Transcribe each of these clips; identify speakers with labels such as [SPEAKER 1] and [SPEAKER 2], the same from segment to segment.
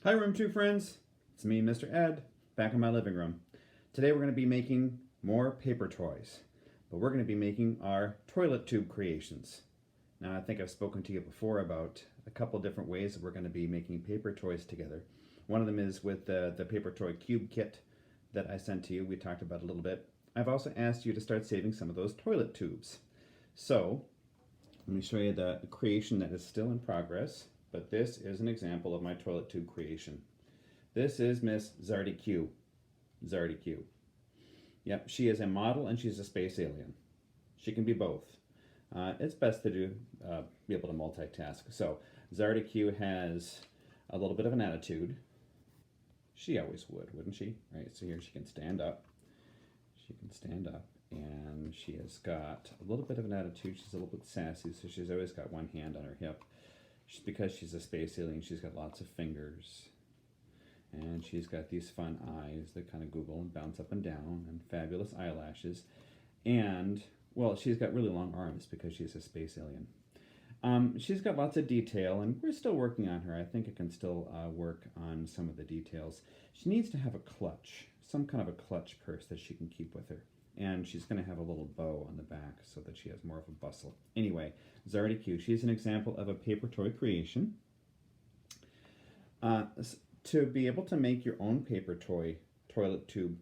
[SPEAKER 1] Hi Room 2 friends, it's me Mr. Ed, back in my living room. Today we're going to be making more paper toys, but we're going to be making our toilet tube creations. Now I think I've spoken to you before about a couple different ways that we're going to be making paper toys together. One of them is with the paper toy cube kit that I sent to you, we talked about a little bit. I've also asked you to start saving some of those toilet tubes. So let me show you the creation that is still in progress. But this is an example of my toilet tube creation. This is Miss Zardy Q. Zardy Q. Yep, she is a model and she's a space alien. She can be both. It's best to be able to multitask. So Zardy Q has a little bit of an attitude. She always would, wouldn't she? Right, so here she can stand up. She can stand up and she has got a little bit of an attitude. She's a little bit sassy, so she's always got one hand on her hip. Because she's a space alien, she's got lots of fingers. And she's got these fun eyes that kind of google and bounce up and down, and fabulous eyelashes. And, well, she's got really long arms because she's a space alien. She's got lots of detail, and we're still working on her. I think I can still work on some of the details. She needs to have a clutch, some kind of a clutch purse that she can keep with her. And she's going to have a little bow on the back so that she has more of a bustle. Anyway, Zardy Q, she's an example of a paper toy creation. To be able to make your own paper toy, toilet tube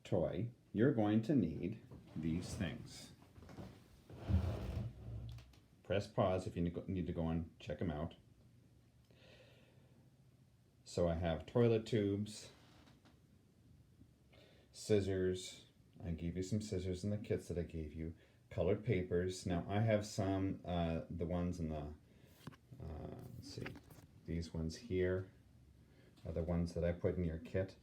[SPEAKER 1] toy, you're going to need these things. Press pause if you need to go and check them out. So I have toilet tubes, scissors. I gave you some scissors in the kits that I gave you. Colored papers. Now I have some, the ones in the, let's see, these ones here are the ones that I put in your kit.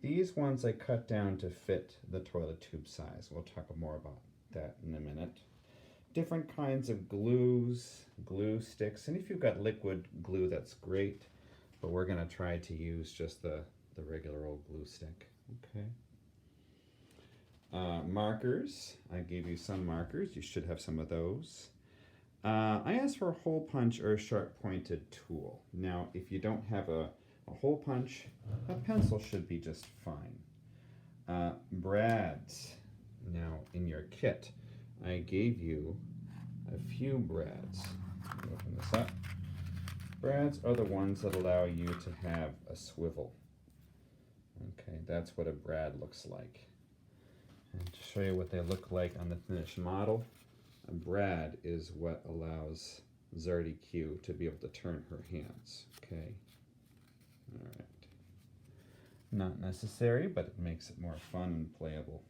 [SPEAKER 1] These ones I cut down to fit the toilet tube size. We'll talk more about that in a minute. Different kinds of glues, glue sticks, and if you've got liquid glue, that's great, but we're gonna try to use just the regular old glue stick, okay? Markers, I gave you some markers, you should have some of those. I asked for a hole punch or a sharp pointed tool. Now, if you don't have a hole punch, a pencil should be just fine. Brads, now in your kit, I gave you a few brads. Open this up. Brads are the ones that allow you to have a swivel. Okay, that's what a brad looks like. And to show you what they look like on the finished model, a brad is what allows Zardy Q to be able to turn her hands. Okay. All right. Not necessary, but it makes it more fun and playable.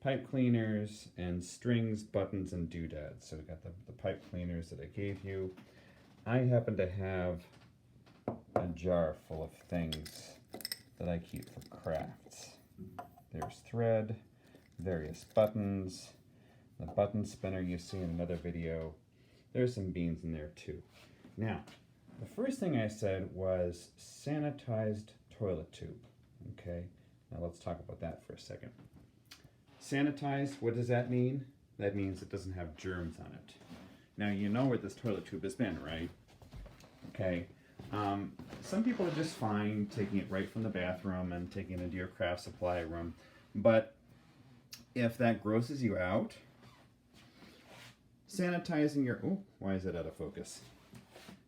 [SPEAKER 1] Pipe cleaners and strings, buttons, and doodads. So we got the pipe cleaners that I gave you. I happen to have a jar full of things that I keep for crafts. There's thread, various buttons, the button spinner you see in another video. There's some beans in there too. Now, the first thing I said was sanitized toilet tube. Okay, now let's talk about that for a second. Sanitized, what does that mean? That means it doesn't have germs on it. Now you know where this toilet tube has been, right? Okay. Some people are just fine taking it right from the bathroom and taking it into your craft supply room. But if that grosses you out, sanitizing your, oh, why is it out of focus?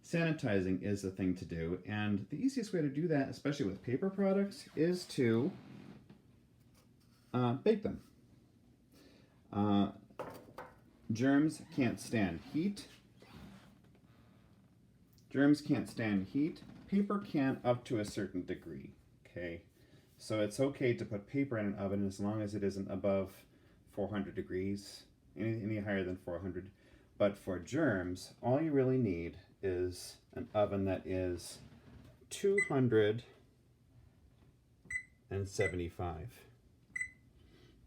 [SPEAKER 1] Sanitizing is the thing to do, and the easiest way to do that, especially with paper products, is to bake them. Germs can't stand heat. Germs can't stand heat. Paper can up to a certain degree, okay? So it's okay to put paper in an oven as long as it isn't above 400 degrees, any higher than 400. But for germs, all you really need is an oven that is 275.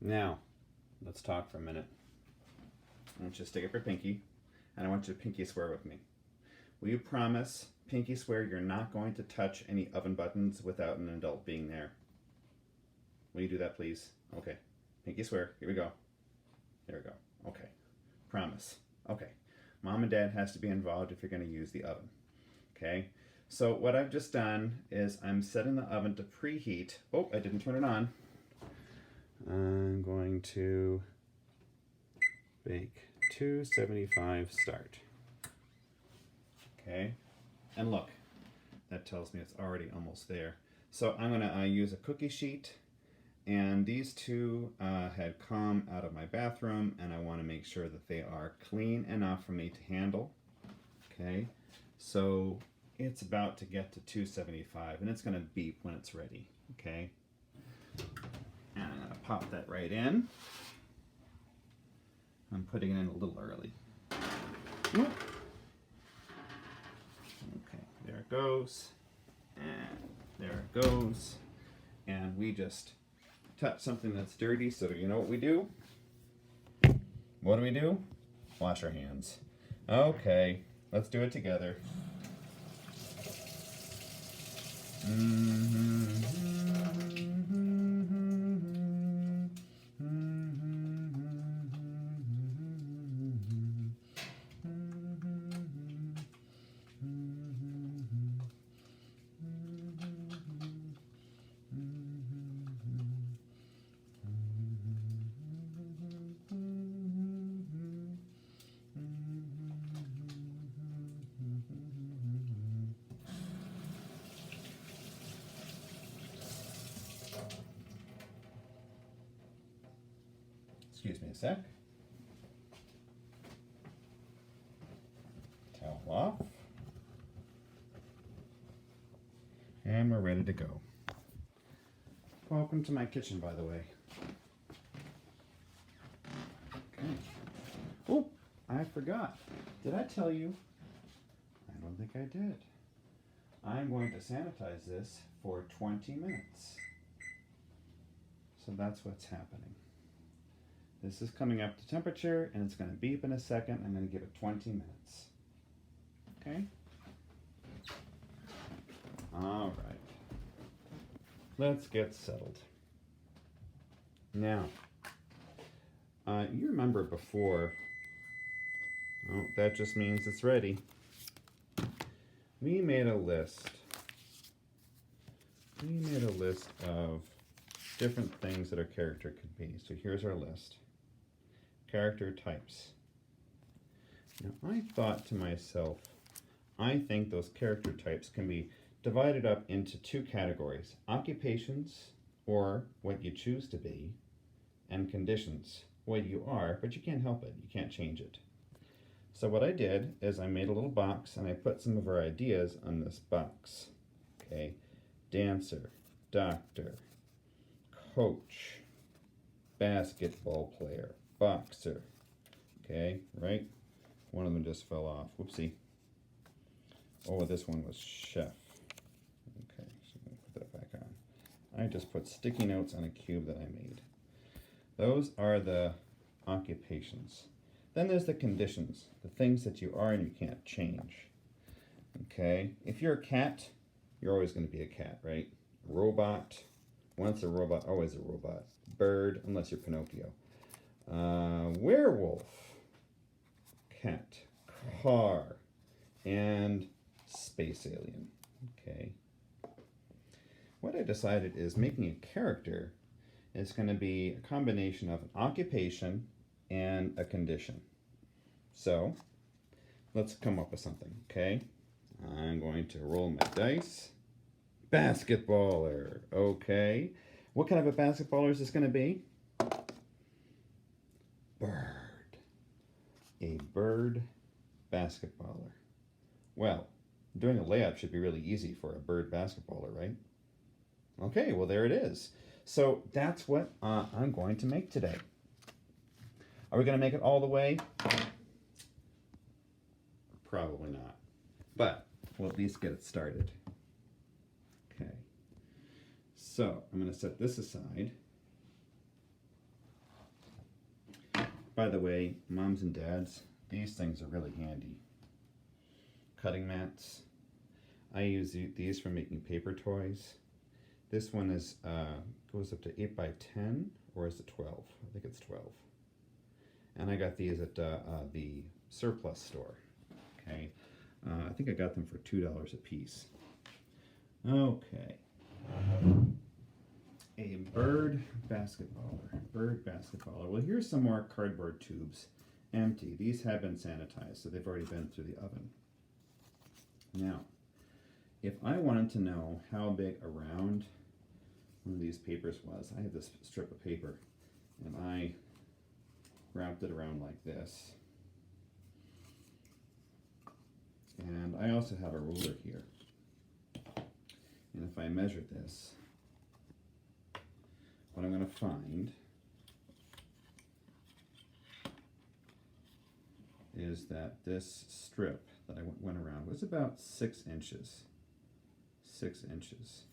[SPEAKER 1] Now, let's talk for a minute. I want you to stick up your pinky, and I want you to pinky swear with me. Will you promise, pinky swear, you're not going to touch any oven buttons without an adult being there? Will you do that, please? Okay. Pinky swear. Here we go. There we go. Okay. Promise. Okay. Mom and Dad has to be involved if you're going to use the oven. Okay? So what I've just done is I'm setting the oven to preheat. Oh, I didn't turn it on. I'm going to bake 275 start. Okay, and look, that tells me it's already almost there. So I'm gonna use a cookie sheet, and these two had come out of my bathroom, and I want to make sure that they are clean enough for me to handle. Okay, so it's about to get to 275, and it's gonna beep when it's ready. Okay, and I'm gonna pop that right in. I'm putting it in a little early. Okay, there it goes, and there it goes, and we just touch something that's dirty, so you know what we do? What do? Wash our hands. Okay, let's do it together. Excuse me a sec. Towel off. And we're ready to go. Welcome to my kitchen, by the way. Okay. Oh, I forgot. Did I tell you? I don't think I did. I'm going to sanitize this for 20 minutes. So that's what's happening. This is coming up to temperature, and it's going to beep in a second. I'm going to give it 20 minutes. Okay? All right. Let's get settled. Now, you remember before, oh, that just means it's ready. We made a list. We made a list of different things that our character could be. So here's our list. Character types. Now I thought to myself, I think those character types can be divided up into two categories: occupations, or what you choose to be, and conditions, what you are, but you can't help it, you can't change it. So what I did is I made a little box, and I put some of our ideas on this box. Okay, dancer, doctor, coach, basketball player, boxer. Okay, right? One of them just fell off. Whoopsie. Oh, this one was chef. Okay, so I'm gonna put that back on. I just put sticky notes on a cube that I made. Those are the occupations. Then there's the conditions, the things that you are and you can't change. Okay, if you're a cat, you're always going to be a cat, right? Robot, once a robot, always a robot. Bird, unless you're Pinocchio. Werewolf, cat, car, and space alien. Okay. What I decided is making a character is going to be a combination of an occupation and a condition. So let's come up with something. Okay. I'm going to roll my dice. Basketballer. Okay. What kind of a basketballer is this going to be? Bird. A bird basketballer. Well, doing a layup should be really easy for a bird basketballer, right? Okay, well there it is. So that's what I'm going to make today. Are we going to make it all the way? Probably not. But we'll at least get it started. Okay. So I'm going to set this aside. By the way, moms and dads, these things are really handy. Cutting mats. I use these for making paper toys. This one is goes up to 8 by 10, or is it 12? I think it's 12. And I got these at the surplus store. Okay, I think I got them for $2 a piece. Okay. A bird basketballer. Bird basketballer. Well, here's some more cardboard tubes. Empty. These have been sanitized, so they've already been through the oven. Now, if I wanted to know how big a round one of these papers was, I have this strip of paper, and I wrapped it around like this. And I also have a ruler here. And if I measure this, what I'm going to find is that this strip that I went around was about 6 inches. 6 inches.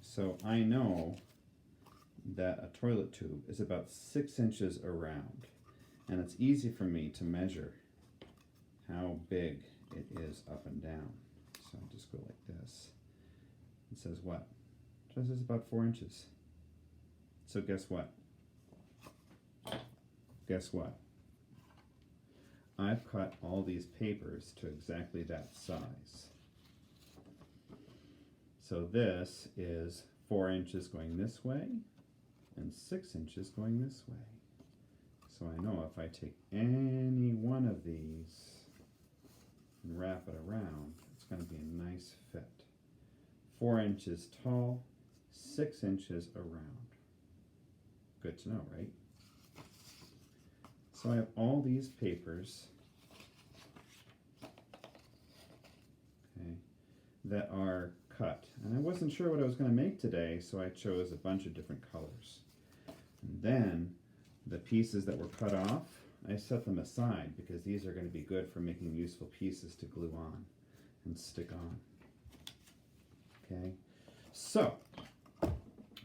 [SPEAKER 1] So I know that a toilet tube is about 6 inches around. And it's easy for me to measure how big it is up and down. So I'll just go like this. It says what? It says about 4 inches. So guess what? Guess what? I've cut all these papers to exactly that size. So this is 4 inches going this way and 6 inches going this way. So I know if I take any one of these and wrap it around, it's going to be a nice fit. 4 inches tall, 6 inches around. Good to know, right? So I have all these papers, okay, that are cut. And I wasn't sure what I was going to make today, so I chose a bunch of different colors. And then the pieces that were cut off, I set them aside because these are going to be good for making useful pieces to glue on and stick on. Okay, so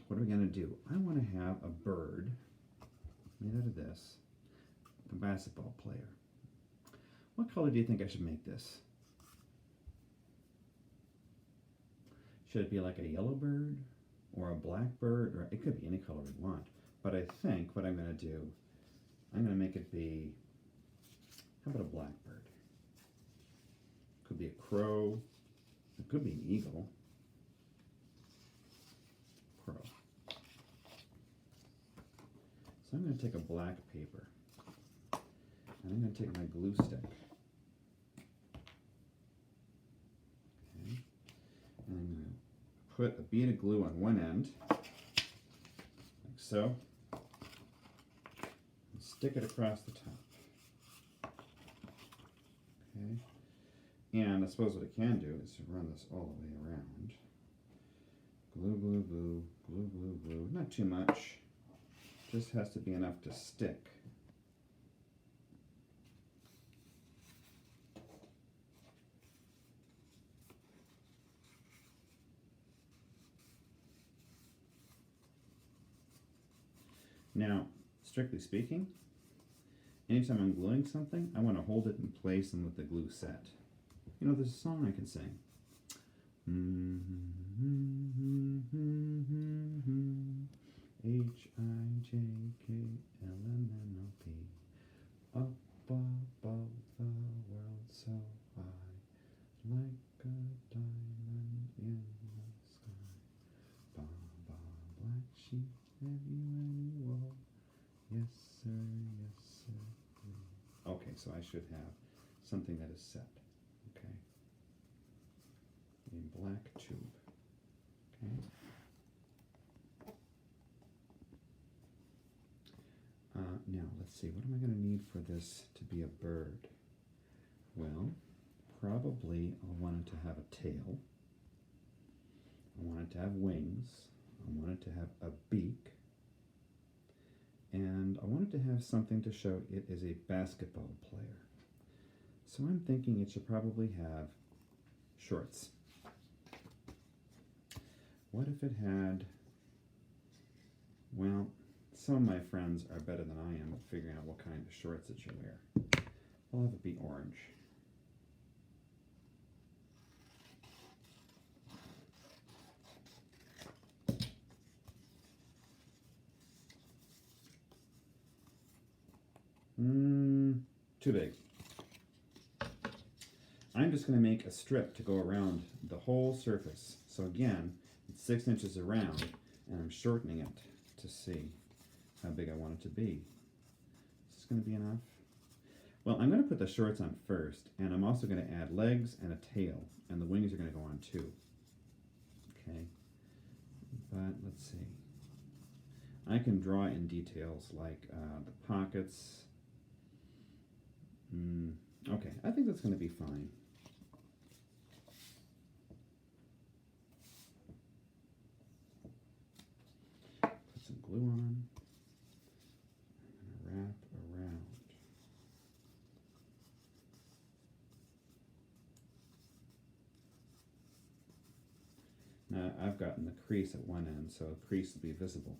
[SPEAKER 1] what are we going to do? I want to have a bird made out of this, a basketball player. What color do you think I should make this? Should it be like a yellow bird or a black bird? Or it could be any color we want. But I think what I'm going to do, I'm going to make it be, how about a black bird? Could be a crow. It could be an eagle. Crow. So I'm going to take a black paper. And I'm going to take my glue stick. Okay. And I'm going to put a bead of glue on one end, like so, and stick it across the top. Okay. And I suppose what I can do is run this all the way around. Glue, glue, glue, glue, glue, glue. Not too much. Just has to be enough to stick. Now, strictly speaking, anytime I'm gluing something, I want to hold it in place and let the glue set. You know, there's a song I can sing. H-I-J-K-L-M-N-O-P, up above the world so high, like a diamond in the sky. Ba-ba, black sheep, have you any wool? Yes, sir, yes, sir. Okay, so I should have something that is set. Okay. A black tube. Okay. Now, let's see, what am I going to need for this to be a bird? Well, probably I'll want it to have a tail. I want it to have wings. I want it to have a beak. And I want it to have something to show it is a basketball player. So I'm thinking it should probably have shorts. What if it had, well, some of my friends are better than I am at figuring out what kind of shorts it should wear. I'll have it be orange. Too big. I'm just going to make a strip to go around the whole surface. So again, it's 6 inches around, and I'm shortening it to see how big I want it to be. Is this going to be enough? Well, I'm going to put the shorts on first, and I'm also going to add legs and a tail, and the wings are going to go on too. Okay, but let's see. I can draw in details like the pockets. Okay, I think that's going to be fine. Put some glue on. I'm going to wrap around. Now I've gotten the crease at one end, so the crease will be visible.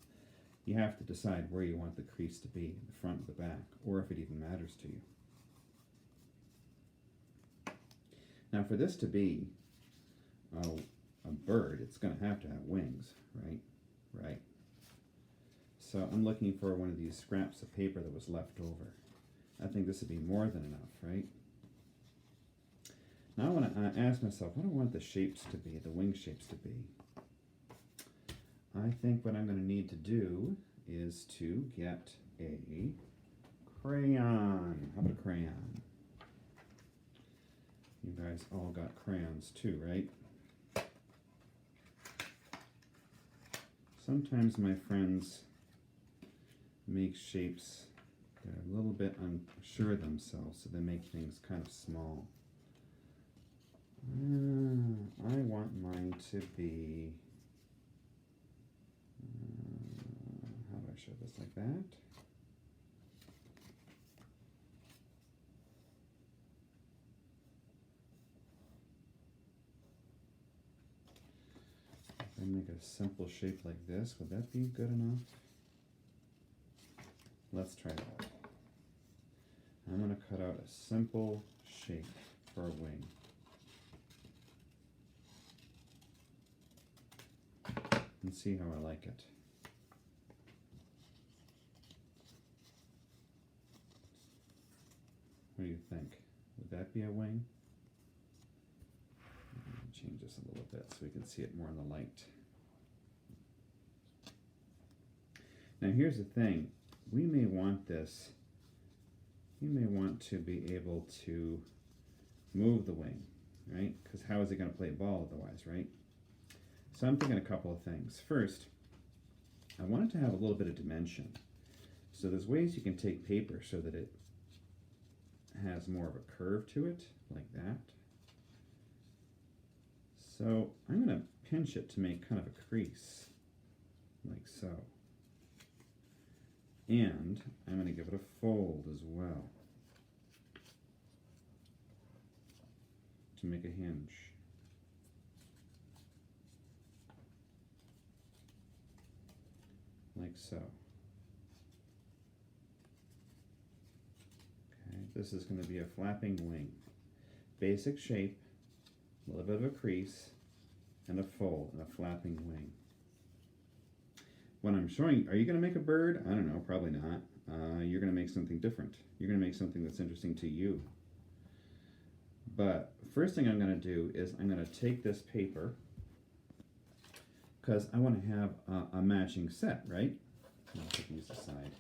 [SPEAKER 1] You have to decide where you want the crease to be, the front or the back, or if it even matters to you. Now for this to be a bird, it's going to have wings, right? Right. So I'm looking for one of these scraps of paper that was left over. I think this would be more than enough, right? Now I want to ask myself, what do I want the shapes to be, the wing shapes to be? I think what I'm going to need to do is to get a crayon. How about a crayon? You guys all got crayons too, right? Sometimes my friends make shapes that are a little bit unsure of themselves, so they make things kind of small. I want mine to be, how do I show this, like that? If I make a simple shape like this, would that be good enough? Let's try that. I'm going to cut out a simple shape for a wing. And see how I like it. What do you think? Would that be a wing? Change this a little bit so we can see it more in the light. Now here's the thing. We may want this, you may want to be able to move the wing, right? Because how is it going to play ball otherwise, right? So I'm thinking a couple of things. First, I want it to have a little bit of dimension. So there's ways you can take paper so that it has more of a curve to it, like that. So I'm going to pinch it to make kind of a crease, like so. And I'm going to give it a fold as well, to make a hinge. Like so. Okay, this is going to be a flapping wing. Basic shape, a little bit of a crease, and a fold, and a flapping wing. When I'm showing, are you going to make a bird? I don't know, probably not. You're going to make something different. You're going to make something that's interesting to you. But first thing I'm going to do is I'm going to take this paper, because I want to have a matching set, right? I'll put these aside.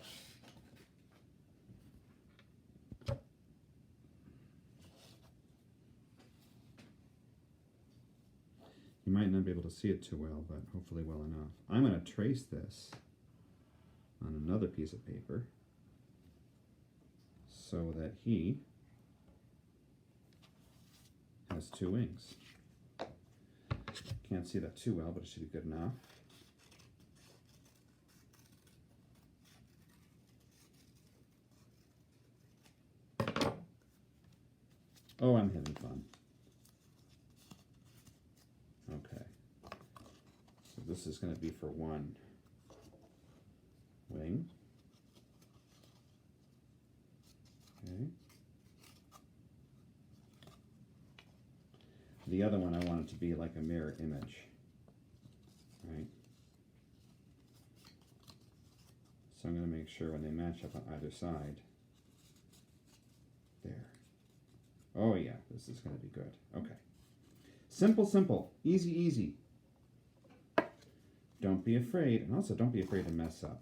[SPEAKER 1] You might not be able to see it too well, but hopefully well enough. I'm going to trace this on another piece of paper so that he has two wings. Can't see that too well, but it should be good enough. Oh, I'm having fun. Okay. So this is going to be for one wing. Okay. The other one I want it to be like a mirror image. Right? So I'm going to make sure when they match up on either side, there. Oh yeah, this is going to be good. Okay. Simple, simple. Easy, easy. Don't be afraid, and also don't be afraid to mess up.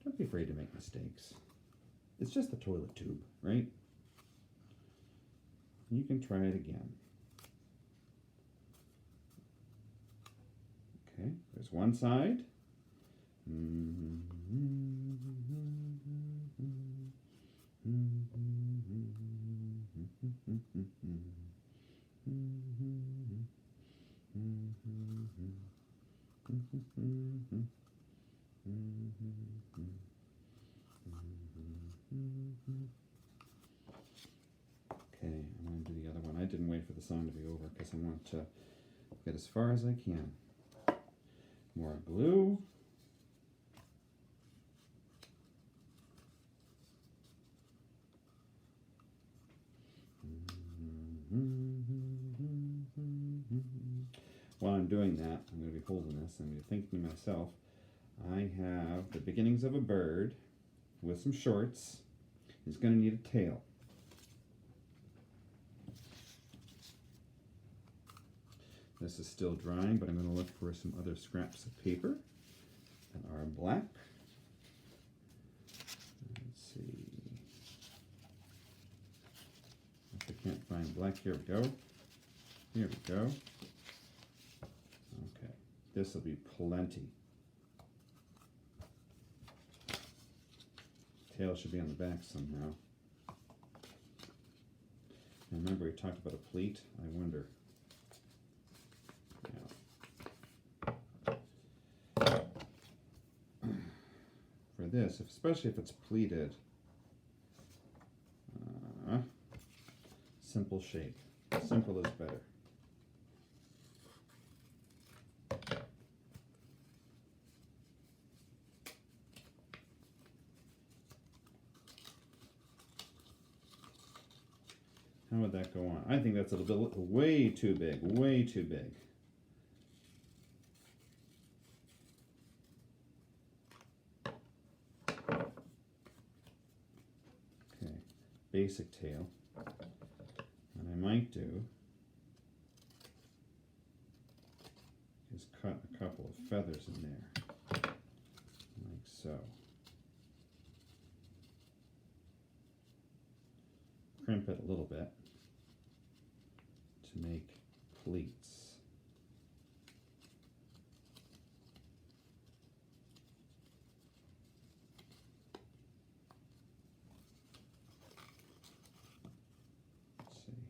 [SPEAKER 1] Don't be afraid to make mistakes. It's just the toilet tube, right? You can try it again. Okay, there's one side. Okay, I'm going to do the other one. I didn't wait for the song to be over because I want to get as far as I can. More glue. While I'm doing that, I'm going to be holding this. I'm going to be thinking to myself, I have the beginnings of a bird with some shorts. He's going to need a tail. This is still drying, but I'm going to look for some other scraps of paper that are black. Let's see. If I can't find black, here we go. Here we go. Okay, this will be plenty. Tail should be on the back somehow. And remember, we talked about a pleat. I wonder. For this, especially if it's pleated, simple shape. Simple is better. How would that go on? I think that's a little bit way too big, way too big. Okay, basic tail. What I might do is cut a couple of feathers in there, like so. Crimp it a little bit to make pleats. Let's see.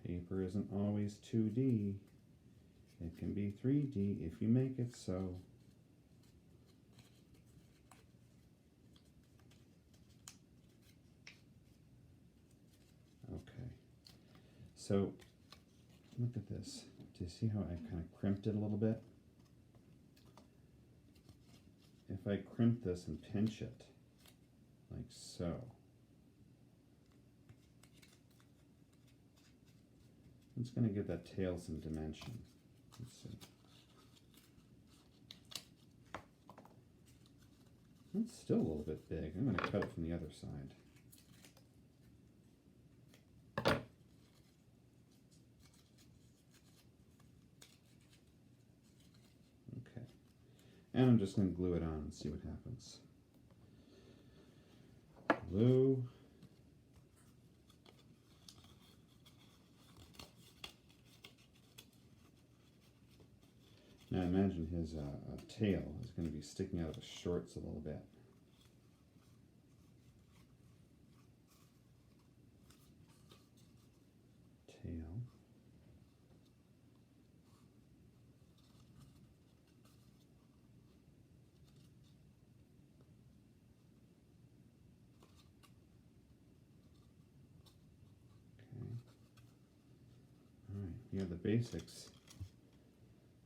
[SPEAKER 1] Paper isn't always 2D. It can be 3D if you make it so. Okay, so look at this. Do you see how I kind of crimped it a little bit? If I crimp this and pinch it, like so, it's going to give that tail some dimension. Let's see. It's still a little bit big. I'm going to cut it from the other side. And I'm just going to glue it on and see what happens. Glue. Now imagine his tail is going to be sticking out of his shorts a little bit. Tail. You have the basics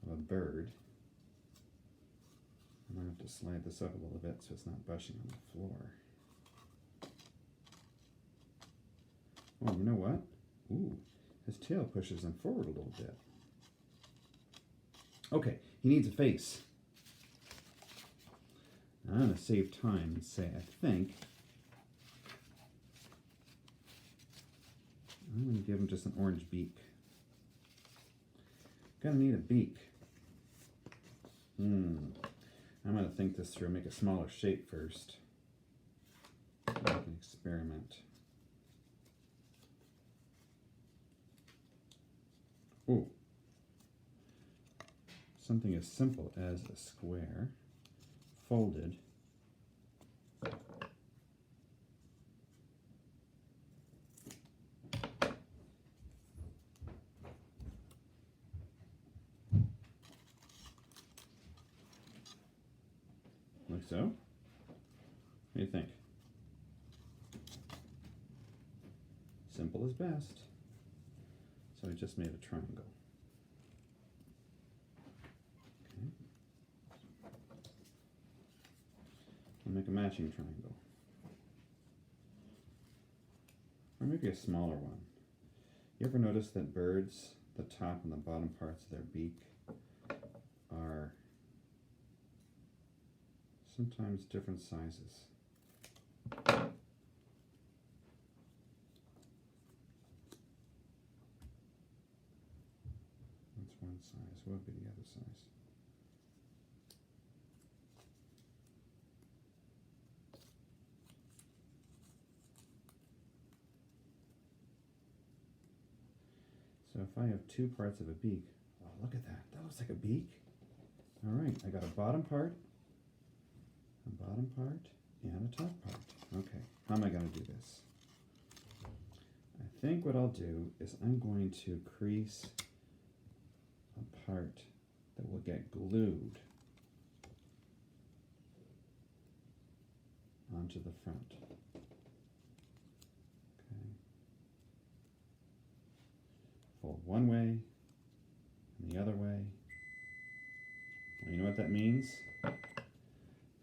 [SPEAKER 1] of a bird. I'm going to have to slide this up a little bit so it's not brushing on the floor. Oh, you know what? Ooh, his tail pushes him forward a little bit. Okay, he needs a face. Now I'm going to save time and say, I think I'm going to give him just an orange beak. Gonna need a beak. I'm going to think this through, make a smaller shape first. I can experiment. Ooh. Something as simple as a square folded like so. What do you think? Simple is best. So I just made a triangle. Okay. I'll make a matching triangle. Or maybe a smaller one. You ever notice that birds, the top and the bottom parts of their beak are sometimes different sizes? That's one size. What would be the other size? So if I have two parts of a beak, oh, look at that. That looks like a beak. All right, I got a bottom part, and a top part. Okay, how am I going to do this? I think what I'll do is I'm going to crease a part that will get glued onto the front. Okay. Fold one way and the other way. Well, you know what that means?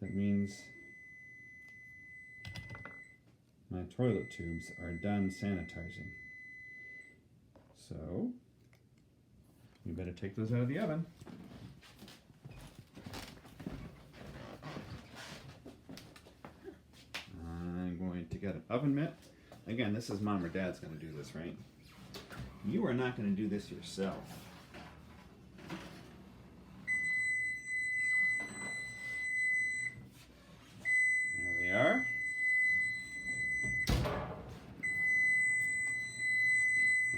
[SPEAKER 1] That means my toilet tubes are done sanitizing. So, we better take those out of the oven. I'm going to get an oven mitt. Again, this is Mom or Dad's going to do this, right? You are not going to do this yourself. There they are.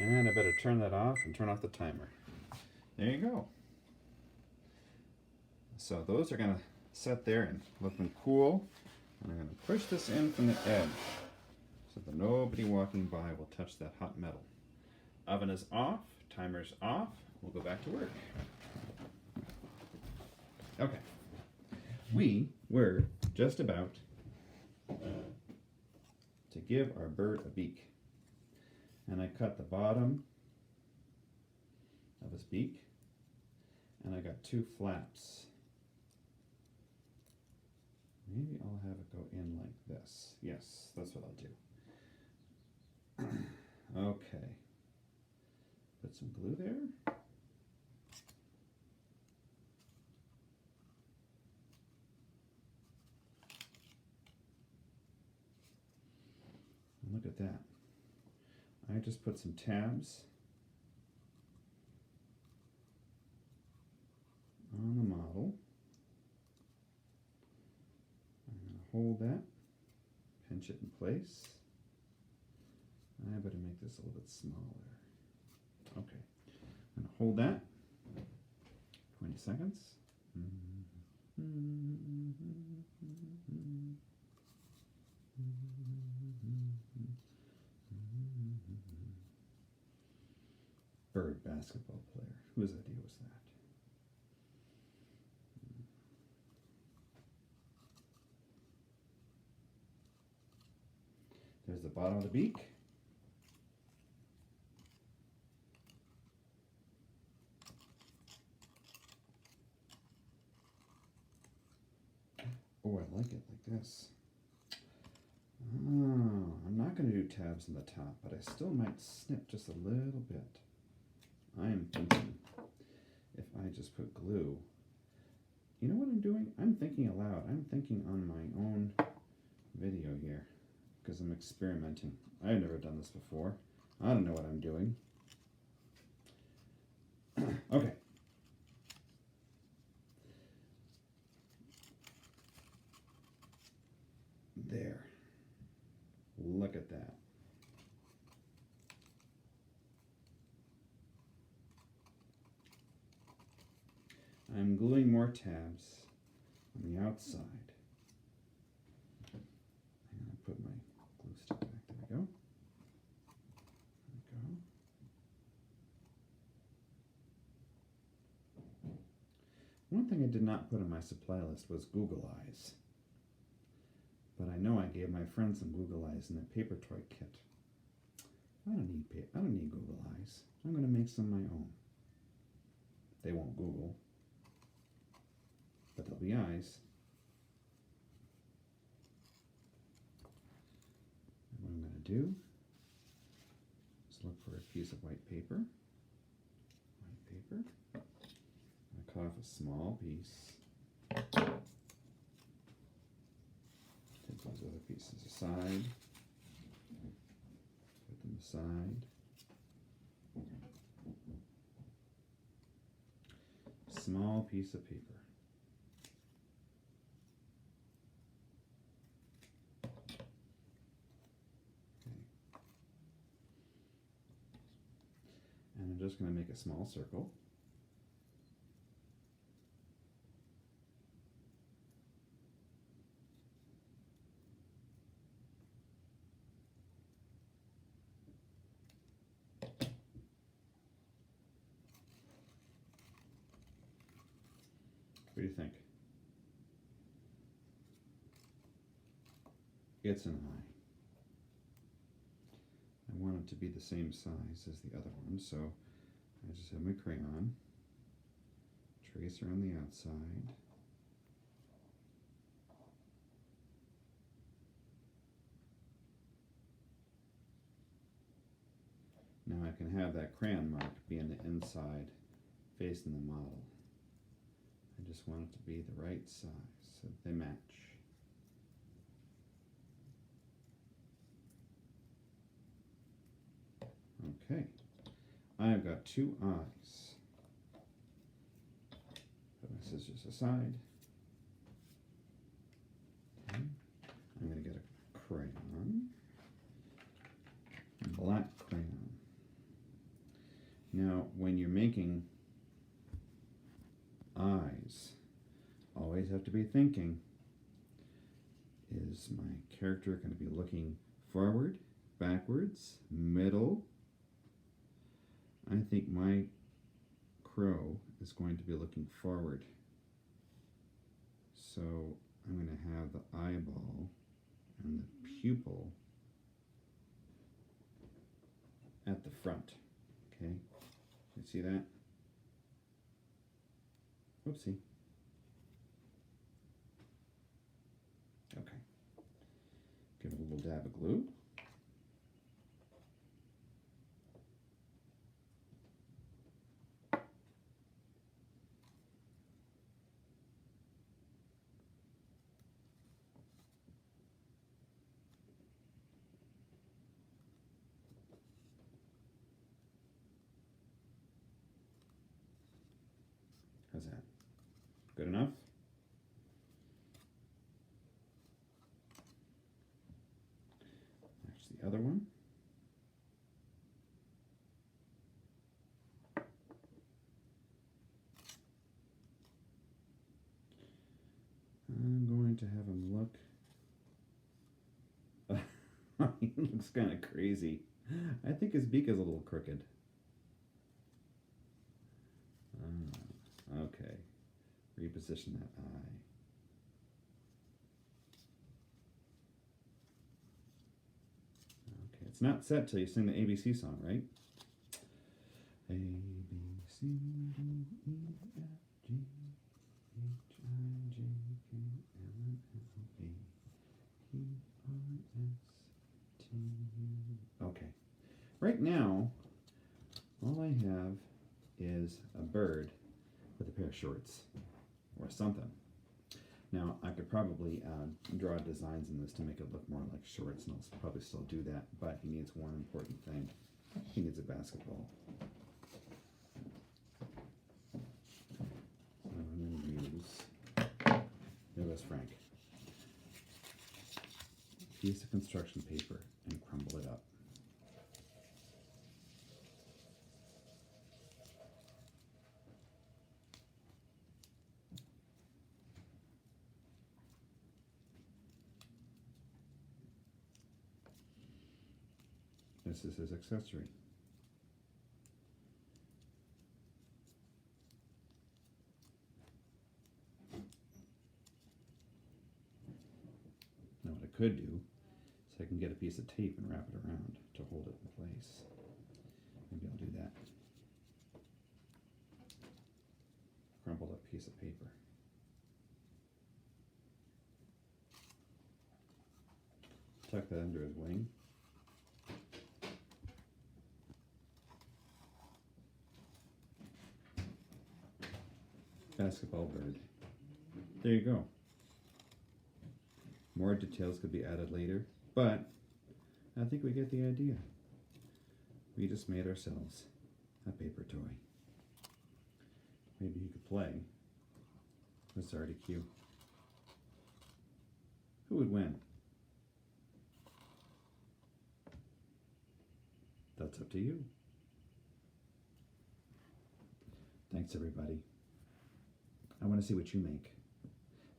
[SPEAKER 1] And I better turn that off and turn off the timer. There you go. So those are going to set there and let them cool. And I'm going to push this in from the edge so that nobody walking by will touch that hot metal. Oven is off, timer's off. We'll go back to work. Okay. We were just about to give our bird a beak. And I cut the bottom of his beak, and I got two flaps. Maybe I'll have it go in like this. Yes, that's what I'll do. Okay. Put some glue there. And look at that. I just put some tabs on the model. I'm going to hold that, pinch it in place. I better make this a little bit smaller. Okay, I'm going to hold that 20 seconds. Bird basketball player. Whose idea was that? There's the bottom of the beak. Oh, I like it like this. Oh, I'm not going to do tabs in the top, but I still might snip just a little bit. I am thinking if I just put glue, you know what I'm doing? I'm thinking aloud. I'm thinking on my own video here because I'm experimenting. I've never done this before. I don't know what I'm doing. Okay. There. Look at that. I'm gluing more tabs on the outside. I'm going to put my glue stick back. There we go. There we go. One thing I did not put on my supply list was Google Eyes. But I know I gave my friend some Google Eyes in the paper toy kit. I don't need Google Eyes. I'm going to make some of my own. They won't Google, but they'll be eyes. And what I'm going to do is look for a piece of white paper. White paper. I'm going to cut off a small piece. Take those other pieces aside. Put them aside. Small piece of paper. Okay. And I'm just going to make a small circle. What do you think? It's an eye. I want it to be the same size as the other one, so I just have my crayon, trace around the outside. Now I can have that crayon mark be on the inside facing the model. I just want it to be the right size so they match. Okay, I've got two eyes. Put my scissors aside. Okay. I'm going to get a crayon, black crayon. Now, when you're making eyes, always have to be thinking, is my character going to be looking forward, backwards, middle? I think my crow is going to be looking forward. So I'm going to have the eyeball and the pupil at the front. Okay, you see that? Whoopsie. Okay. Give it a little dab of glue. How's that? Good enough? That's the other one. I'm going to have him look. He looks kind of crazy. I think his beak is a little crooked. Okay. Reposition that eye. Okay, it's not set till you sing the ABC song, right? A, B, C, D, E, F, G, H, I, J, K, L, M, N, O, P, Q, R, S, T, U. Okay. Right now, all I have is a bird with a pair of shorts or something. Now, I could probably draw designs in this to make it look more like shorts, and I'll probably still do that, but he needs one important thing. I think it's a basketball. So I'm going to use, there goes Frank, a piece of construction paper and crumble it up. This is his accessory. Now what I could do is I can get a piece of tape and wrap it around to hold it in place. Maybe I'll do that. Crumpled up piece of paper. Tuck that under his wing. Basketball bird. There you go. More details could be added later, but I think we get the idea. We just made ourselves a paper toy. Maybe he could play with Zardy Q. Who would win? That's up to you. Thanks, everybody. I want to see what you make.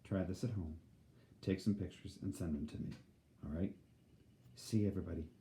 [SPEAKER 1] Try this at home. Take some pictures and send them to me. All right? See everybody. Bye.